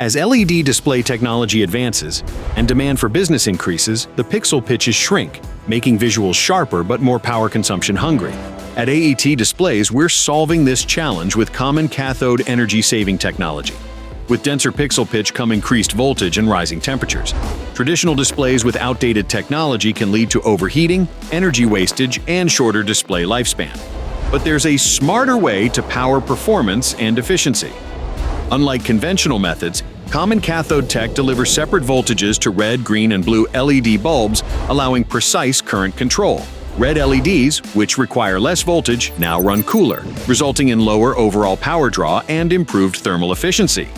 As LED display technology advances and demand for business increases, the pixel pitches shrink, making visuals sharper but more power consumption hungry. At AET Displays, we're solving this challenge with Common Cathode energy-saving technology. With denser pixel pitch come increased voltage and rising temperatures. Traditional displays with outdated technology can lead to overheating, energy wastage, and shorter display lifespan. But there's a smarter way to power performance and efficiency. Unlike conventional methods, Common Cathode Tech delivers separate voltages to red, green, and blue LED bulbs, allowing precise current control. Red LEDs, which require less voltage, now run cooler, resulting in lower overall power draw and improved thermal efficiency.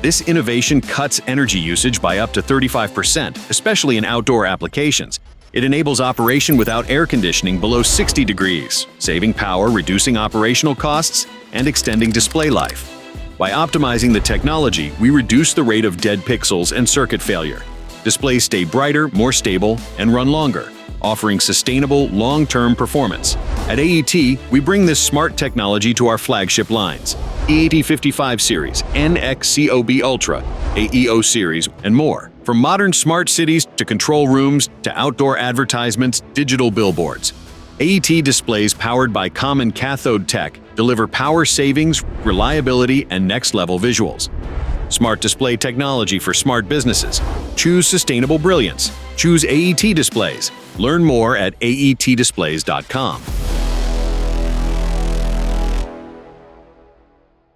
This innovation cuts energy usage by up to 35%, especially in outdoor applications. It enables operation without air conditioning below 60 degrees, saving power, reducing operational costs, and extending display life. By optimizing the technology, we reduce the rate of dead pixels and circuit failure. Displays stay brighter, more stable, and run longer, offering sustainable, long-term performance. At AET, we bring this smart technology to our flagship lines: AET 55 series, NXCOB Ultra, AEO series, and more. From modern smart cities to control rooms to outdoor advertisements, digital billboards, AET displays powered by Common Cathode Tech deliver power savings, reliability, and next-level visuals. Smart display technology for smart businesses. Choose sustainable brilliance. Choose AET Displays. Learn more at aetdisplays.com.